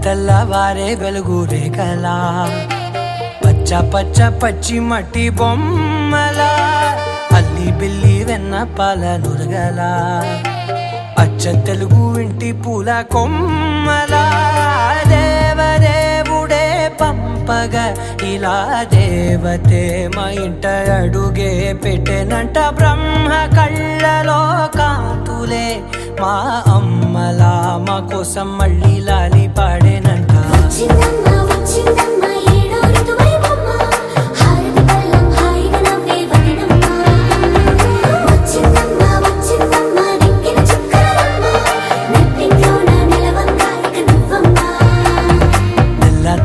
తెల్లవారే వెలుగు రేఖలా పచ్చ పచ్చ పచ్చి మట్టి బొమ్మలా అల్లి బిల్లి వెన్న పాల నురగలా అచ్చ తెలుగు ఇంటి పూల కొమ్మలా దేవదేవుడే పంపగా ఇలా దేవతే మా ఇంట అడుగే పెట్టెనంట బ్రహ్మ కళ్ళలో కాంతులే మా అమ్మలా మా కోసం మళ్ళీ లాలి పాడేనంట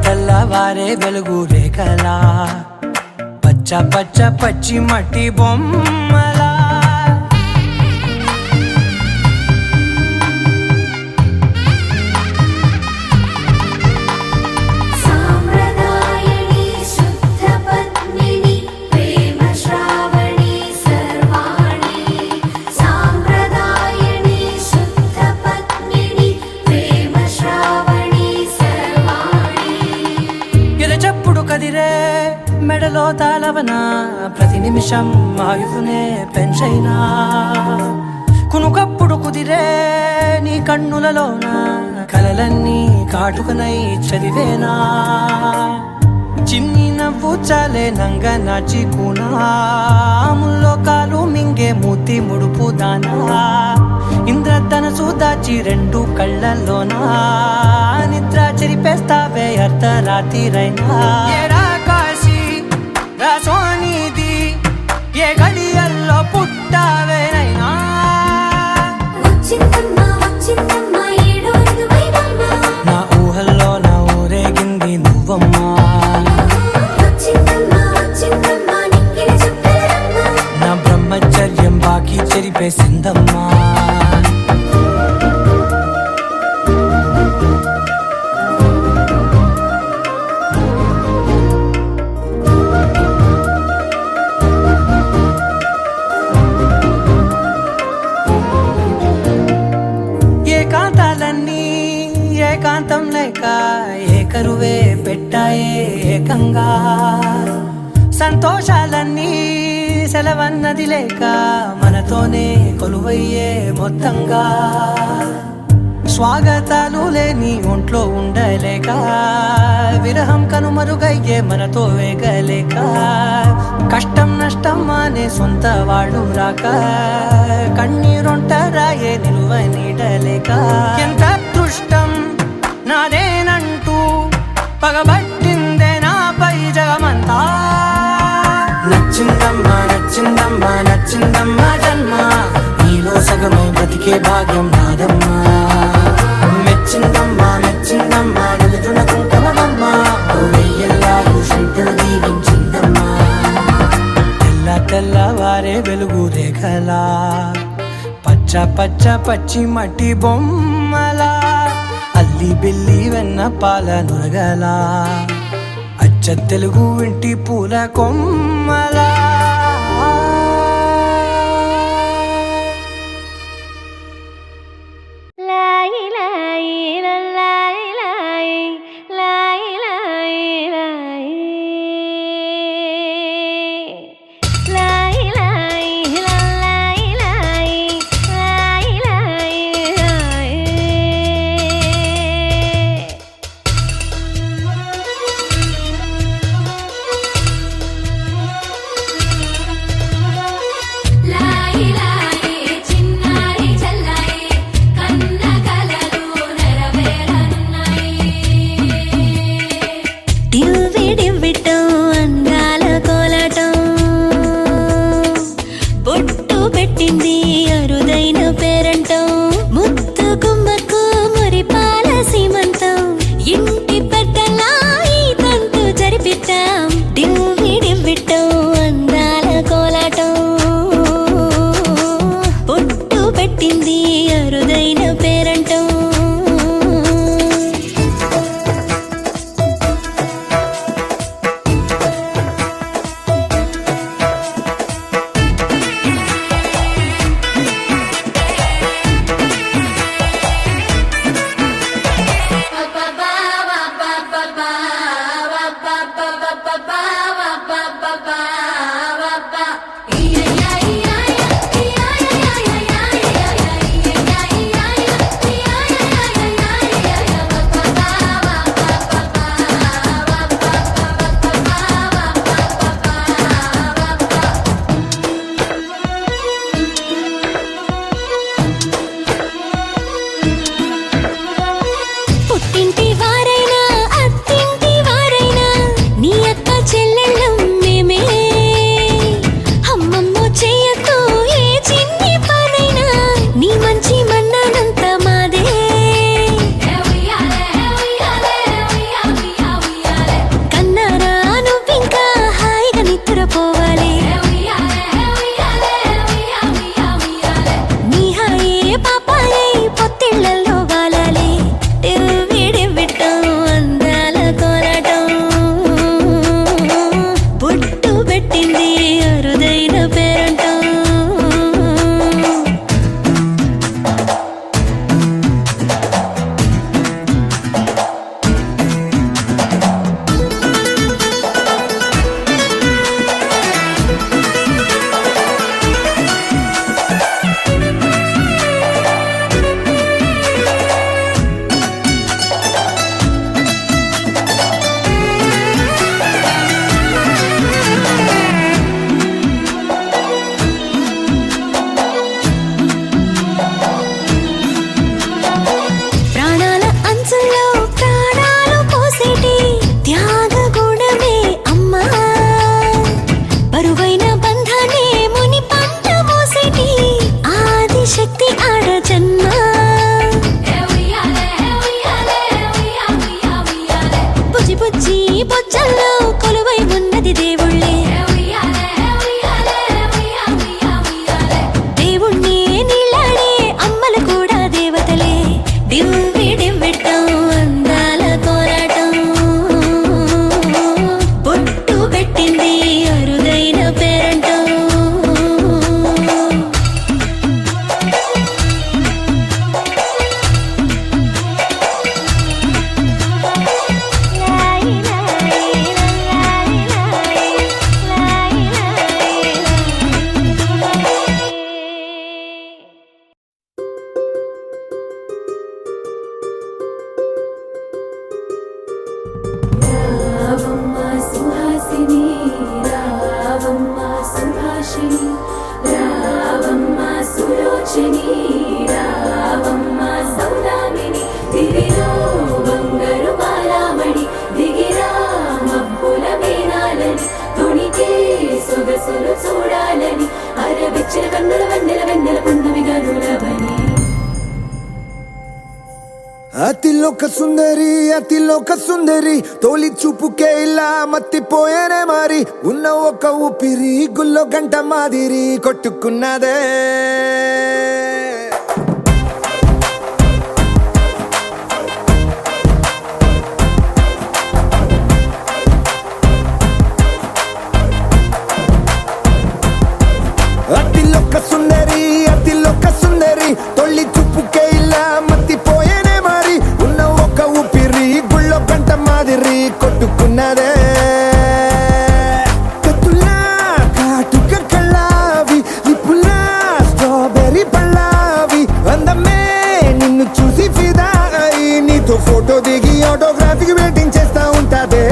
తెల్లవారే వెలుగు రేఖలా పచ్చ పచ్చ పచ్చి మట్టి బొమ్మలా కదిరే మెడలో తాళవన ప్రతి నిమిషం ఆయుధునే పెంచైనా కునుకప్పుడు కుదిరే నీ కన్నులలోన కలలన్నీ కాటుకనై చదివేనా చిన్ని నవ్వు చాలే నంగ నాచి కూనాముల్లో కాలు మింగే మూతి ముడుపు దానా ఇంద్రధనసు దాచి రెండు కళ్ళల్లోనా నిద్ర చెరిపేస్తావే అర్ధరాత్రిరైనా కాశీ రాసోనిది ఏ గడియల్లో పుట్టావేనైనా నా ఊహల్లో నా ఊరేగింది నువ్వమ్మా నా బ్రహ్మచర్యం బాకీ చెరిపేసిందమ్మా ఏకాంతం లేక ఏకరువే పెట్టాయే ఏకంగా సంతోషాలన్నీ సెలవన్నది లేక మనతోనే కొలువయ్యే మొత్తంగా స్వాగతాలు లేని ఒంట్లో ఉండలేక విరహం కనుమరుగయ్యే మనతో వేగలేక కష్టం నష్టం అనే సొంత వాడు రాక కన్నీరొంటరాయే నిలువ నీడలేక ఎంత అదృష్టం నాదేనంటూ పగబట్టిందే నాపై జగమంతా నచ్చిందమ్మా నచ్చిందమ్మా నచ్చిందమ్మా జన్మ నీలో సగమై బ్రతికే భాగ్యం నాదమ్మా మెచ్చిందమ్మా మెచ్చిందమ్మా నిలుతున్న కుంకమమ్మా వెయ్యల్లాలు శంకరు దీవించిందమ్మా తెల్లవారే వెలుగు రేఖలా పచ్చ పచ్చ పచ్చి మట్టి బొమ్మలా అల్లి బిల్లి వెన్న పాల నురగలా అచ్చ తెలుగు ఇంటి పూల కొమ్మలా పుట్టింటి వారైనా అత్తింటి వారైనా నీ అక్క చెల్లెళ్ళం మేమే అమ్మమ్మో చెయ్యతో ఏ చిన్ని పనైనా నీ మంచి మన్నానంత మాదే కన్నారా నువ్వింకా హాయిగా నిద్రపోవాలి నీ హాయే పాపాయే పొత్తిళ్లలో వాలాలి విడివిట్టం అందాల కోలాటం బొట్టు పెట్టింది అరుదైన పేరంటం ప్రాణాల అంచుల్లో ప్రాణాలు పోసేటి త్యాగ గుణమే అమ్మా బరువైన బంధాన్ని ముని పంట మోసేటి ఆదిశక్తి ఆడ జన్మ బుజ్జి బుజ్జి బొజ్జల్లో కొలువై ఉన్నది దేవుళ్ళే దేవుణ్ణి నీళ్ళాడే అమ్మలు కూడా దేవతలే డివ్విడివ్విట్టం అందాల కోలాటం బొట్టు పెట్టింది అరుదైన పేరంటం రావమ్మ సుహాసిని రావమ్మ సుభాషిణి రావమ్మ సులోచని రావమ్మ సౌదామిని దివిలో బంగారు బాలామణి దిగిరా మబ్బుల మేనాలని తొణికే సొగసులు చూడాలని అరవిచ్చిన కన్నుల వెన్నెల వెన్నెల పున్నమి గనులవని అతిలోక సుందరి తోలి చూపుకే ఇలా మత్తిపోయేనే మారి ఉన్న ఒక ఊపిరి గుల్లో గంట మాదిరి కొట్టుకున్నదే అతిలోక సుందరి తొలి చూపుకే ఇలా మత్తిపోయేనే మారి ఉన్న ఒక ఊపిరి గుళ్ళో గంట మాదిరి కొట్టుకున్నదే కత్తులా కాటుక కళ్ళావి లిపులా స్ట్రాబెర్రీ పళ్ళావి అందమే నిన్ను చూసి ఫిదా అయి నీతో ఫోటో దిగి ఆటోగ్రాఫీకి వెయిటింగ్ చేస్తా ఉంటాదే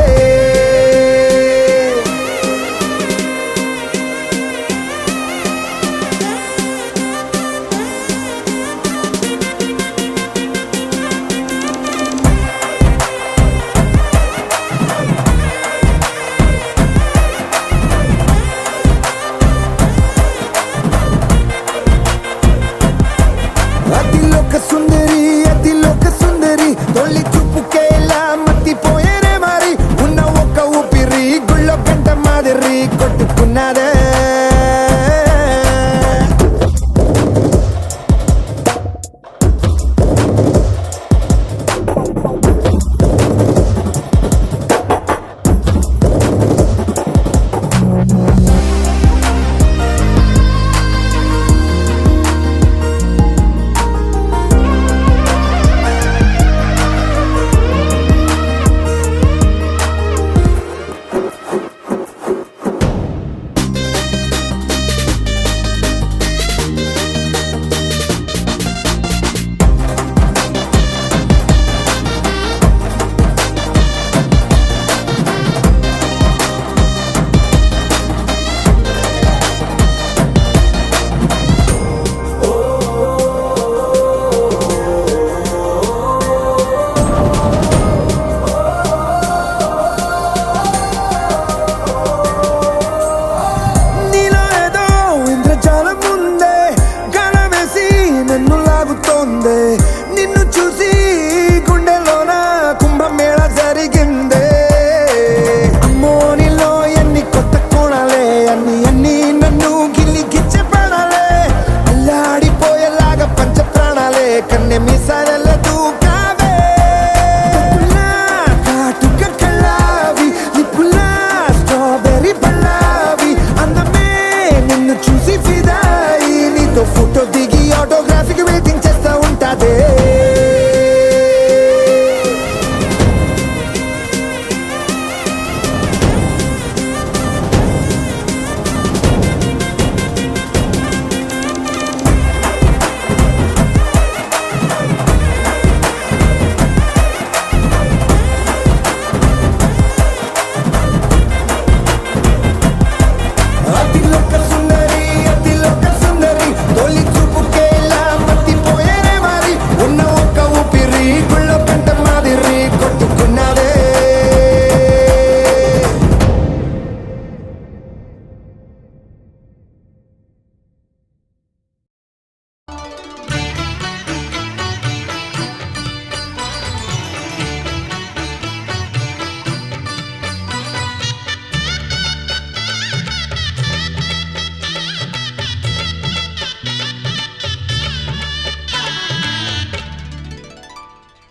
అతిలోక సుందరి తొలి చూపుకే ఇలా మత్తిపోయేనే మారి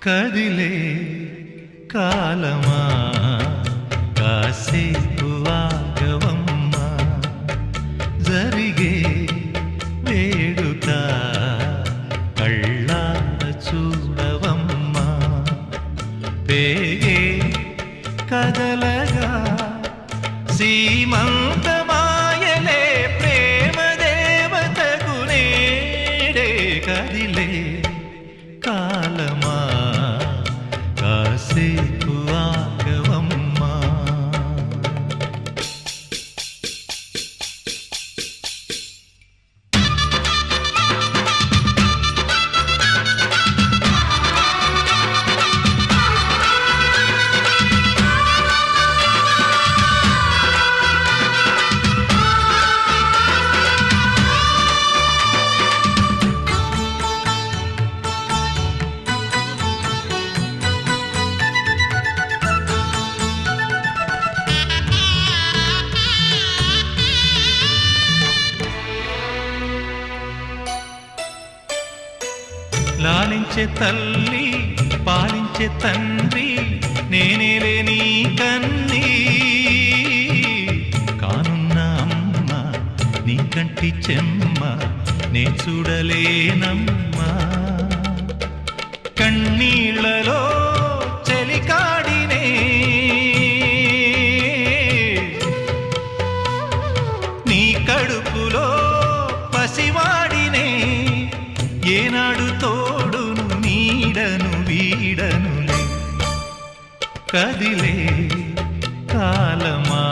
కదిలే కాలమా కాసేపు ఆగవమ్మా జరిగే వేడుక కళ్ళార చూడవమ్మా పేగే కదలగా సీమంతమాయలే ప్రేమ దేవతకు నేడే కదిలే కాలమా కాసేపు ఆగవమ్మా లాలించే తల్లి పాలించే తండ్రి నేనేలే నీ కన్నీ కానున్న అమ్మ నీ కంటి చెమ్మ నే చూడలేనమ్మా కన్నీళ్లలో చెలికాడినే నీ కడుపులో పసివాడినే ఏనాడు తోడును నీడను వీడనులే కదిలే కాలమా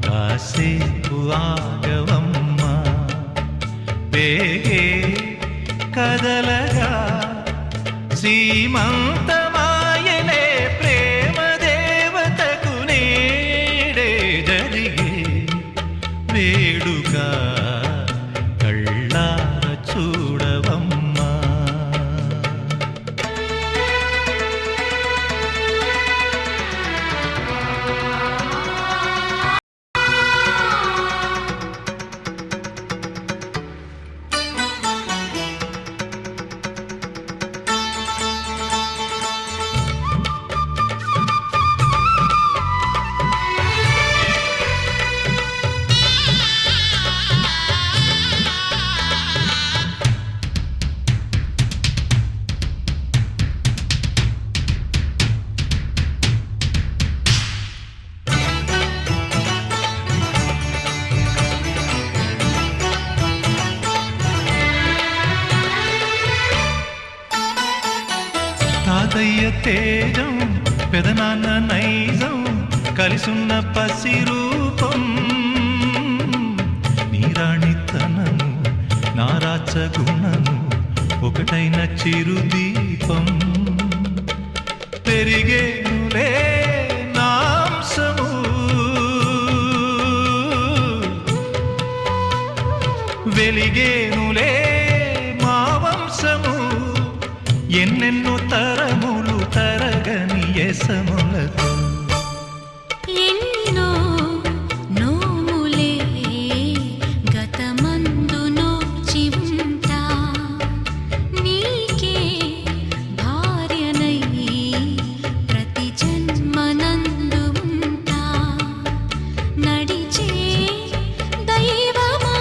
కాసేపు ఆగవమ్మా పేగే కదలగా సీమంతమాయలే ప్రేమ దేవతకు నేడే జరిగే వేడుక కళ్ళార చూడవమ్మా తాతయ్య తేజం పెదనాన్న నైజం కలిసున్న పసి రూపం నీరాణితనము నారాచ గుణము ఒకటైన చిరుదీపం పెరిగేనులే నాంసము వెలిగేనులే మా వంశము ఎన్నెన్నో తరములు తరగని యసములతో ఎన్నో నోములే గతమందు నోచి ఉంటా నీకే భార్యనై ప్రతి జన్మనందు ఉంటా నడిచే దైవమా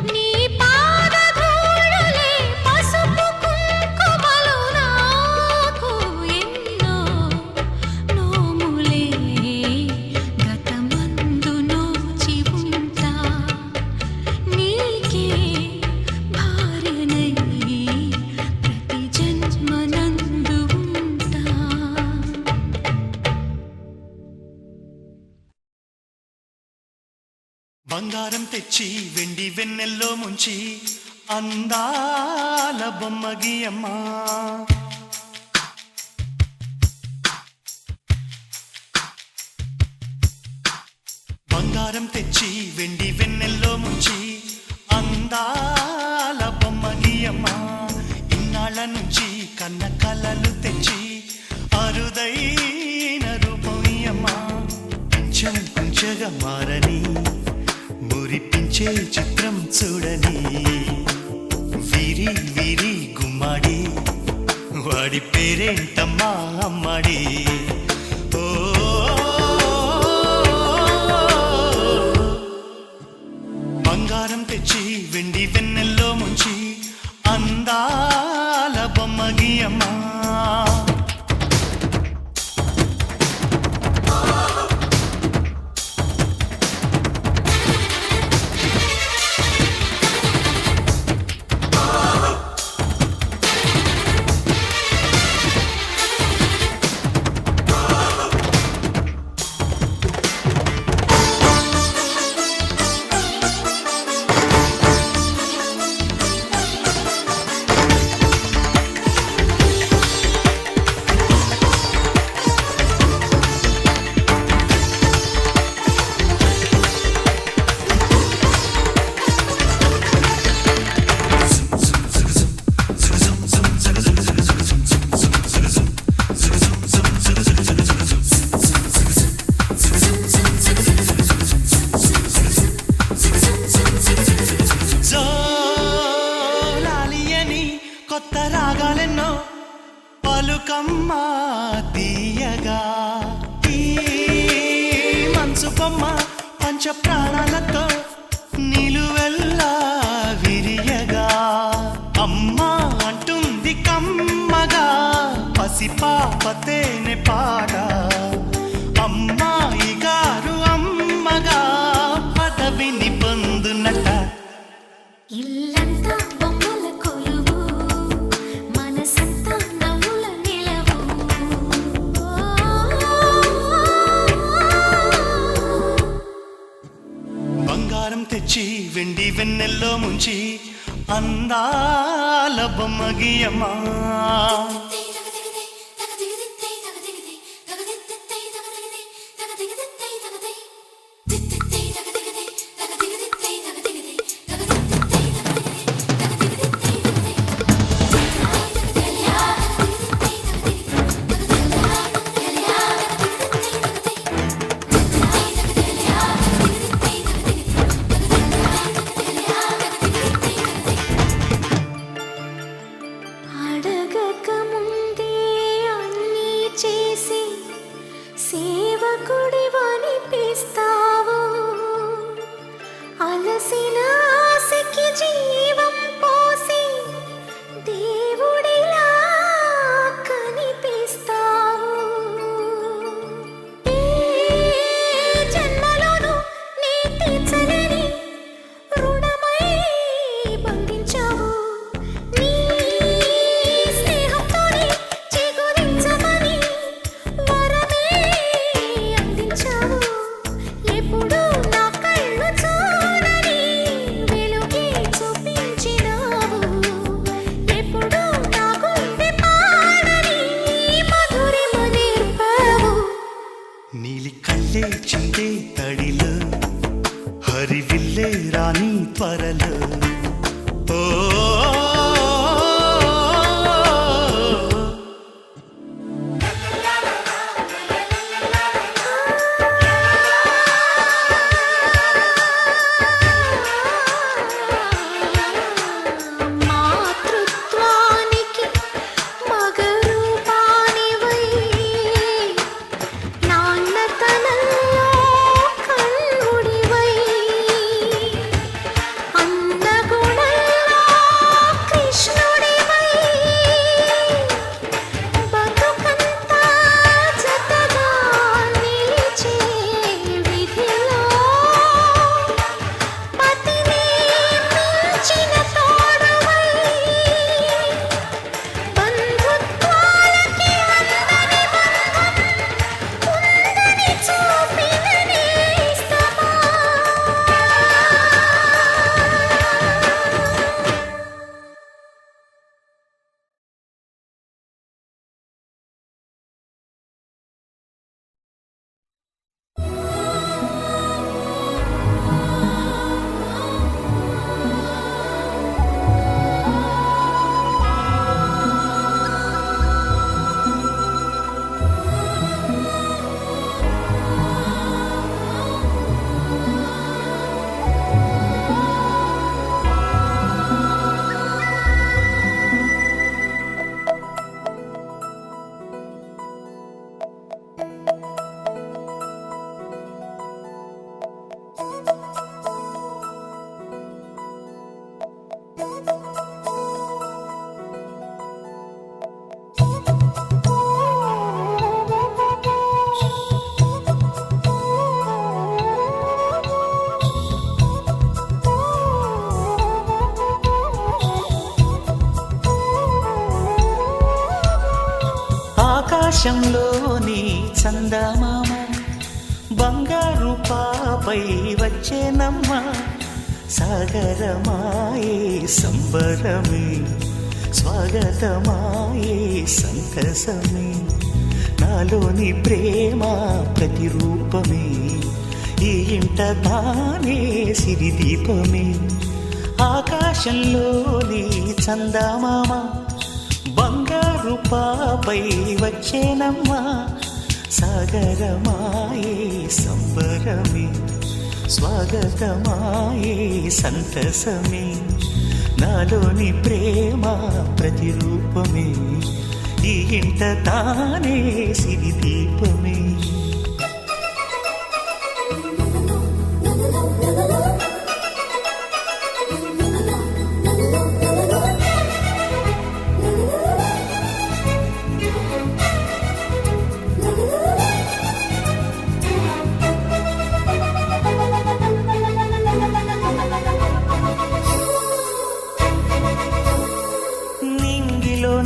నీ పాదధూళులే పసుపు కుంకుమలు నాకు ఎన్నో నోములే గతమందు నోచి ఉంటా నీకే భార్యనై ప్రతి జన్మనందు ఉంటా బంగారం తెచ్చి వెండి వెన్నెల్లో ముంచి అందాల బొమ్మ గీయమ్మా బంగారం తెచ్చి వెండి వెన్నెల్లో ముంచి అందాల బొమ్మ గీయమ్మా ఇన్నాళ్ళ నుంచి కన్న కలలు తెచ్చి అరుదైన రూపం ఇయ్యమ్మా కొంచెం కొంచెగా మారని మురిపించే చిత్రం చూడని వీరి వీరి గుమ్మాడి వాడి పేరేంటమ్మా అమ్మడి. ఓ బంగారం తెచ్చి వెండి వెన్నెల్లో ముంచి అందాల బొమ్మగి అమ్మా. కొత్త రాగాలెన్నో పలుకమ్మ తీయగా ఈ మనసు బొమ్మ పంచ ప్రాణాలతో నిలువెల్లా విరియగా అమ్మా అంటుంది కమ్మగా పసిపాపతేనే పాట అమ్మాయి గారు అమ్మగా పదవిని పొందునట. ఇల్లంతా బొమ్మల కొలువు మనసంతా నవ్వుల నిలవు. బంగారం తెచ్చి వెండి వెన్నెల్లో ముంచి అందాల బొమ్మగియమ్మా. సేవకుడివనిపిస్తావు అలసిన ఆశకి జీవం పోసి దేవుడిలా కనిపిస్తావు. ఏ జన్మలోనూ నీ తీర్చలేని రుణమై బంధించావు. నీ స్నేహంతోనే చిగురించమని వరమే అందించావు. ఎప్పుడు నా కళ్ళు చూడని వెలుగే చూపించినావు. ఎప్పుడు నా గుండె పాడని మధురిమ నేర్పావు. నీలి కళ్ళే చిందే తడిలో హరివిల్లే రాణి త్వరలో. ఓ మాతృత్వానికి మగరూపానివై నాన్నతనంలో కన్నుడివై అన్న ఆకాశంలోని చందమామ బంగారు పాపై వచ్చేనమ్మ సాగరమాయే సంబరమే స్వాగతమాయే సంతసమే నాలోని ప్రేమ ప్రతిరూపమే ఈ ఇంట తానే సిరిదీపమే ఆకాశంలోని చందమామ బంగారు పాపై వచ్చేనమ్మ సాగరమాయే సంబరమే స్వాగతమాయే సంతసమే నాలోని ప్రేమ ప్రతిరూపమే ఈ ఇంట తానే సిరిదీపమే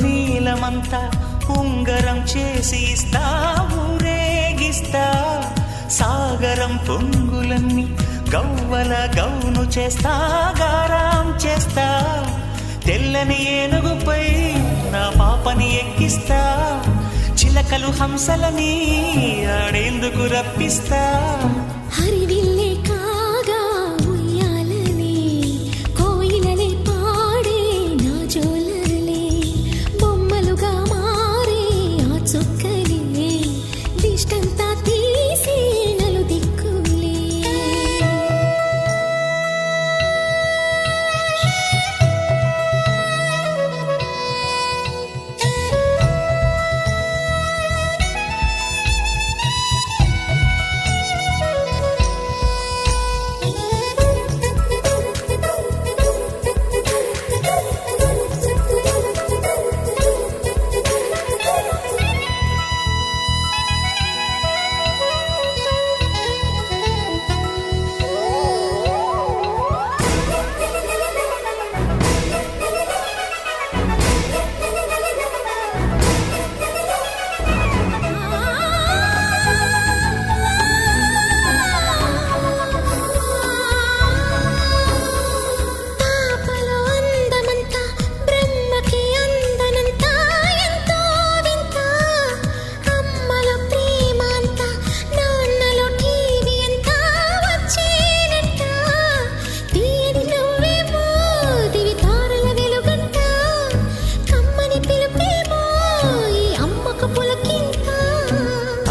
నీలమంతా ఉంగరం చేసి ఇస్తా ఊరేగిస్తా సాగరం పొంగులన్నీ గవ్వల గౌను చేస్తా గారాం చేస్తా తెల్లని ఏనుగుపై నా పాపని ఎక్కిస్తా చిలకలు హంసలని ఆడేందుకు రప్పిస్తా హరివిల్లే కాగా ఉయ్యాలలే కోయిలలే పాడే నా జోలలే బొమ్మలుగా మారే ఆ చొక్కలే దిష్టంతా తీసి నలు దిక్కులే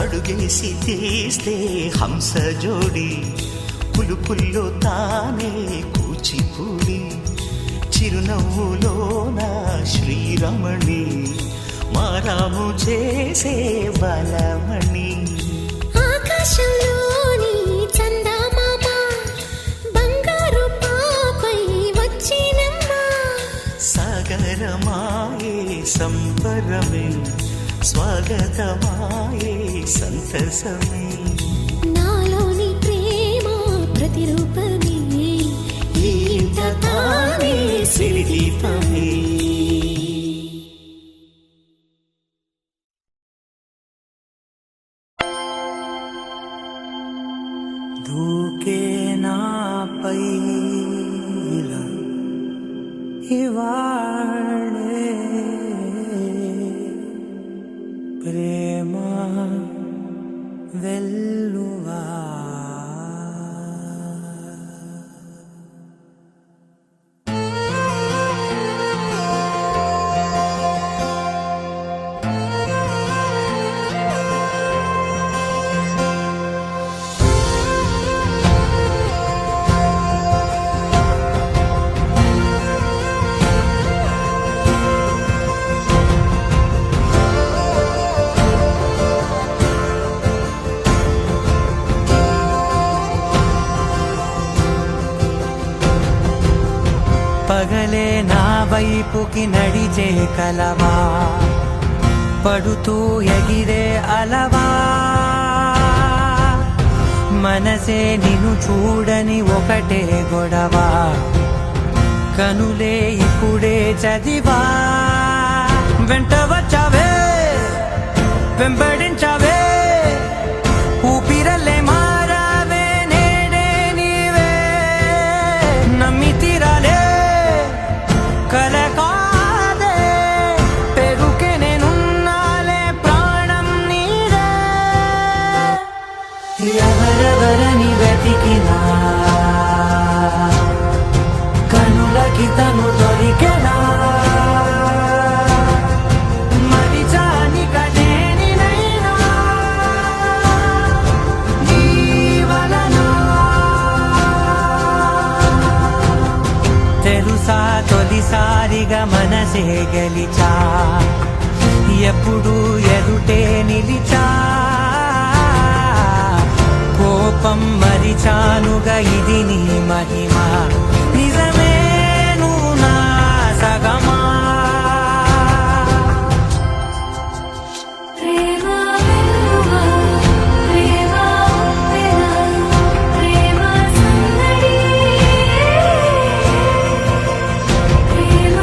అడుగేసి తీస్తే హంస జోడి పులుపుల్లో తానే కూచిపూడి చిరునవ్వులోన శ్రీరమణి మారాము చేసే బలమణి ఆకాశంలోని చందమామ బంగారు పాపై వచ్చినమ్మ సాగరమాయే సంబరమే స్వాగతమాయే సంతసమే నాలోని ప్రేమ ప్రతిరూపమే ఈ ఇంట తానే సిరిదీపమే దూకే నాపై ఇలా ఇవాళే ప్రేమ వెల్లువా పగలే నా వైపుకి నడిచే కలవా పడుతూ ఎగిరే అలవా మనసే నిన్ను చూడని ఒకటే గొడవ కనులే ఇప్పుడే చదివా వెంట వచ్చావే వెంబడించవే ఊపిరల్లే మారావే నేడే నీవే నమ్మి తీరాలే కల కాదే పెరుకే నేనున్నాలే ప్రాణం నీడే ఎవరెవరని వెతికినా కనులకి తను దొరికెనా తెలుసా తొలిసారిగా మనసే గెలిచా ఎప్పుడు ఎదుటే నిలిచా కోపం మరిచానుగా ఇది నీ మహిమ నిజమే నువ్వు నా సగమా ప్రేమ వెలువ ప్రేమ వెన ప్రేమ సందడి ప్రేమ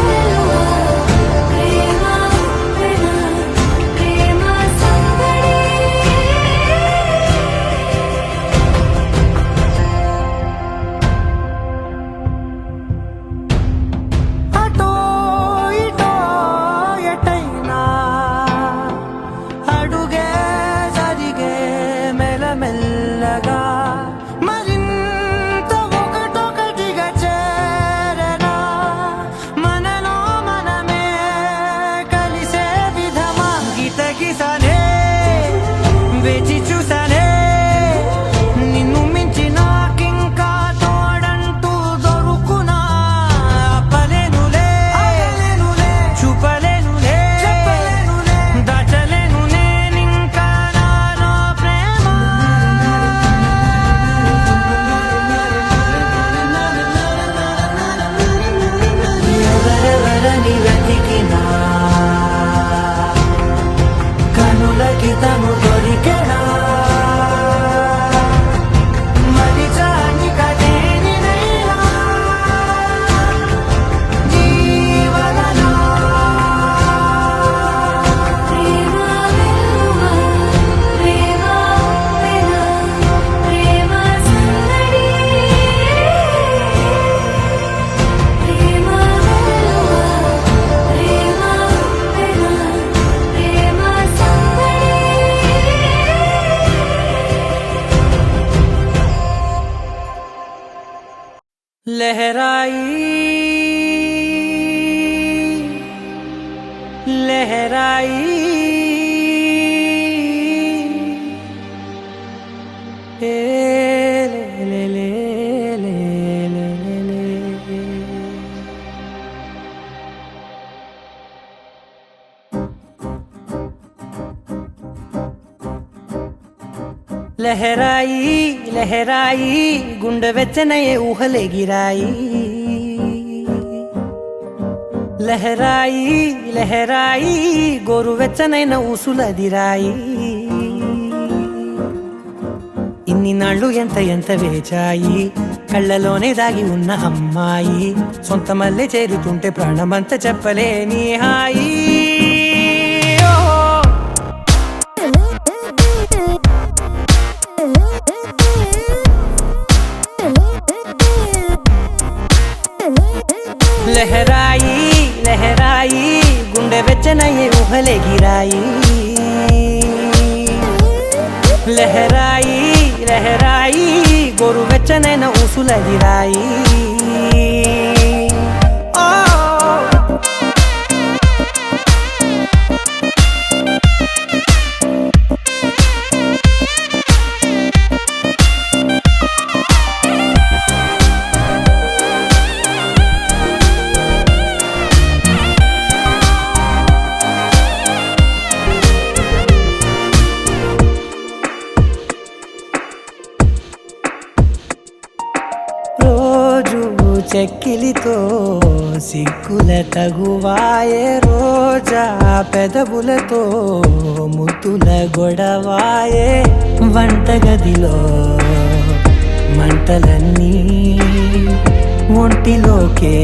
వెలువ ప్రేమ వెన ప్రేమ సందడి అటో ఇటో ఎటైనా అడుగే జరిగే మెల్లమెల్లగా మరింత ఒకటొకటిగా చేరనా మనలో మనమే కలిసే విధమా గితగిసనే వేచి చూసనే నిన్ను మించి నాకింకా తోడంటూ దొరుకునా ఆపలేనులే చూపలేనులే దాచలేను నేనింకా నాలో ప్రేమ ఎవరెవరని వెతికినా కనులకి తను దొరికెనా మరిచాని కదేనినైనా జీవనలో ప్రేమ వెలువ ప్రేమ వెన ప్రేమ సందడి ప్రేమ వెలువ ప్రేమ వెన ప్రేమ సందడి लहराई लहराई ए ले ले ले ले ले ले లహరాయి లహరాయి గుండె వెచ్చనయే ఊహలే గిరాయి లహరాయి లహరాయి గోరు వెచ్చనైన ఊసులదిరాయి ఇన్ని నాళ్ళు ఎంత ఎంత వేచాయి కళ్ళలోనే దాగి ఉన్న అమ్మాయి సొంత మల్లె చేరుతుంటే ప్రాణమంత చెప్పలేని హాయి లహరాయి లహరాయి గుండె వెచ్చనయ్యే ఊహలే గిరాయి లహరాయి లహరాయి గోరు వెచ్చనైన ఊసులదిరాయి చెక్కిలితో సిగ్గుల తగువాయే రోజా పెదవులతో ముద్దుల గొడవాయే వంటగదిలో మంటలన్నీ ఒంటిలోకే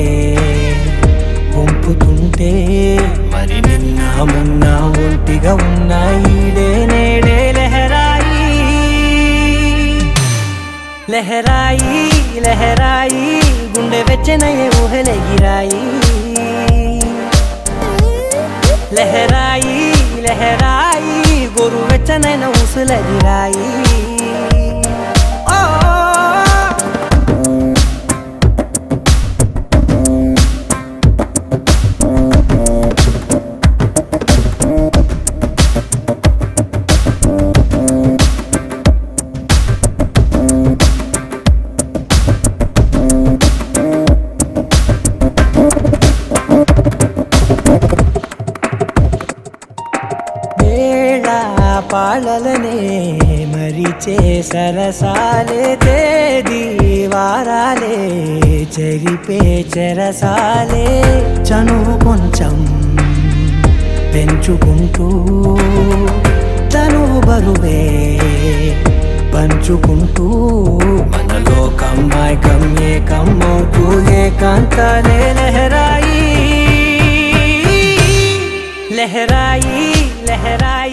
వంపుతుంటే మరి నిన్న మొన్న ఒంటిగా ఉన్న ఈడే నేడే లహరాయి లహరాయి లహరాయి గుండె వెచ్చనయ్యే ఊహలెగిరాయి లహరాయి లహరాయి గోరు వెచ్చనైన ఊసులెగిరాయి పాలలనే మరిచే సరసాలే తేదీ వారాలే చెరిపే చెరసాలే చనువు కొంచెం పెంచుకుంటూ చనువు బరువే పంచుకుంటూ మనలో కమ్మాయి కమ్మే కమ్మవుతూ ఏకాంతాలే లహరాయి లహరాయి లహరాయి